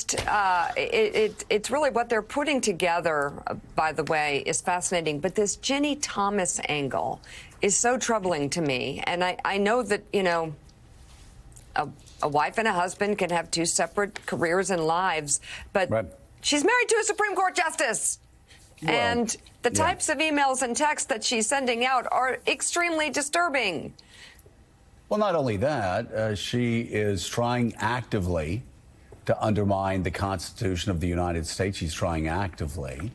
just, it's really what they're putting together, by the way, is fascinating. But this Ginny Thomas angle is so troubling to me. And I know that, you know, a wife and a husband can have two separate careers and lives, but she's married to a Supreme Court justice. Well, and the types of emails and texts that she's sending out are extremely disturbing. Well, not only that, she is trying actively to undermine the Constitution of the United States. She's trying actively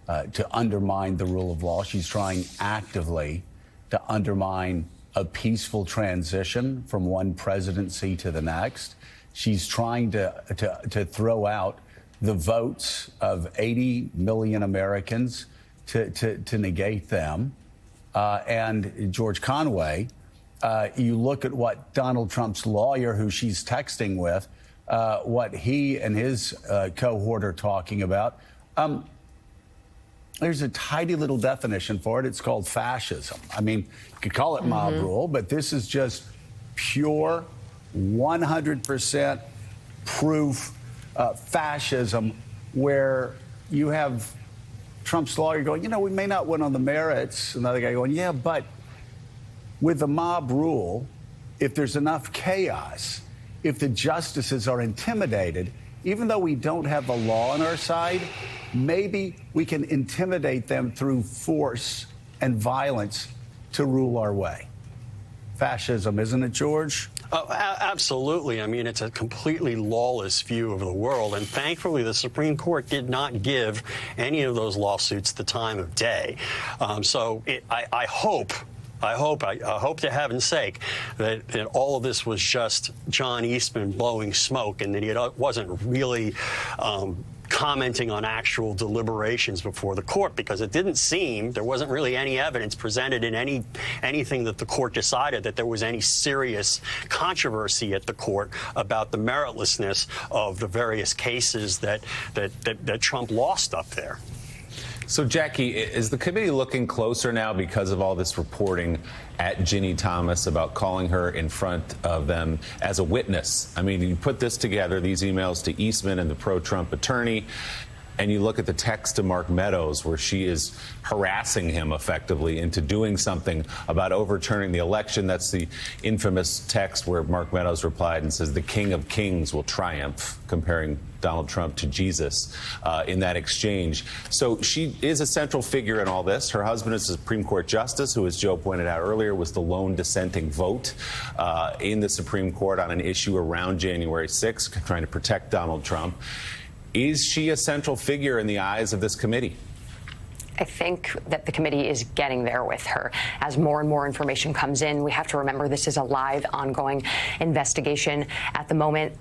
to undermine the rule of law. She's trying actively to undermine a peaceful transition from one presidency to the next. She's trying to throw out the votes of 80 million Americans to negate them. And George Conway, you look at what Donald Trump's lawyer, who she's texting with, what he and his cohort are talking about. There's a tidy little definition for it. It's called fascism. I mean, you could call it mob rule, but this is just pure 100% proof fascism, where you have Trump's lawyer going, you know, we may not win on the merits. Another guy going, yeah, but with the mob rule, if there's enough chaos, if the justices are intimidated, even though we don't have the law on our side, maybe we can intimidate them through force and violence to rule our way. Fascism, isn't it, George? Absolutely. I mean, it's a completely lawless view of the world. And thankfully, the Supreme Court did not give any of those lawsuits the time of day. I hope to heaven's sake that all of this was just John Eastman blowing smoke, and that he wasn't really commenting on actual deliberations before the court, because it didn't seem, there wasn't really any evidence presented in anything that the court decided that there was any serious controversy at the court about the meritlessness of the various cases that Trump lost up there. So, Jackie, is the committee looking closer now because of all this reporting at Ginny Thomas about calling her in front of them as a witness? I mean, you put this together, these emails to Eastman and the pro-Trump attorney, and you look at the text to Mark Meadows where she is harassing him effectively into doing something about overturning the election. That's the infamous text where Mark Meadows replied and says, "The King of Kings will triumph," comparing Donald Trump to Jesus in that exchange. So she is a central figure in all this. Her husband is a Supreme Court justice who, as Joe pointed out earlier, was the lone dissenting vote in the Supreme Court on an issue around January 6th, trying to protect Donald Trump. Is she a central figure in the eyes of this committee? I think that the committee is getting there with her. As more and more information comes in, we have to remember this is a live, ongoing investigation at the moment.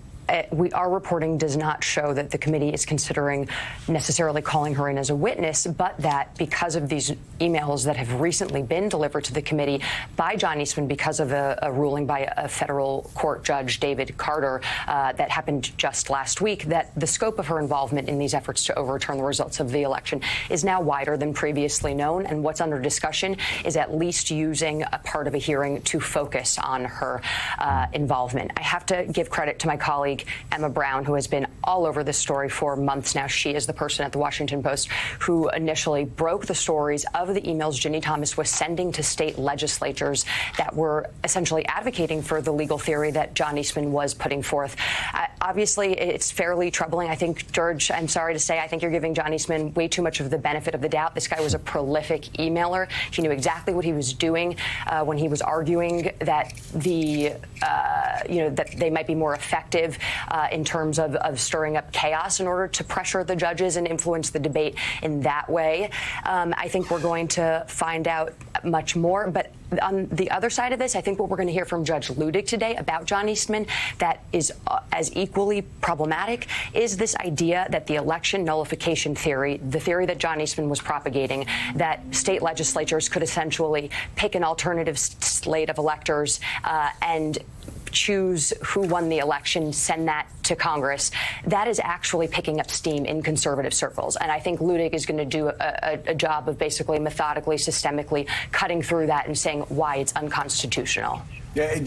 Our reporting does not show that the committee is considering necessarily calling her in as a witness, but that because of these emails that have recently been delivered to the committee by John Eastman because of a ruling by a federal court judge, David Carter, that happened just last week, that the scope of her involvement in these efforts to overturn the results of the election is now wider than previously known. And what's under discussion is at least using a part of a hearing to focus on her involvement. I have to give credit to my colleague, Emma Brown, who has been all over this story for months now. She is the person at the Washington Post who initially broke the stories of the emails Ginny Thomas was sending to state legislatures that were essentially advocating for the legal theory that John Eastman was putting forth. Obviously, it's fairly troubling. I think, George, I'm sorry to say, I think you're giving John Eastman way too much of the benefit of the doubt. This guy was a prolific emailer. He knew exactly what he was doing when he was arguing that that they might be more effective in terms of stirring up chaos in order to pressure the judges and influence the debate in that way. I think we're going to find out much more. But on the other side of this, I think what we're going to hear from Judge Ludig today about John Eastman that is as equally problematic is this idea that the election nullification theory, the theory that John Eastman was propagating, that state legislatures could essentially pick an alternative slate of electors and choose who won the election, send that to Congress, that is actually picking up steam in conservative circles. And I think Ludig is going to do a job of basically methodically, systemically cutting through that and saying why it's unconstitutional. Yeah,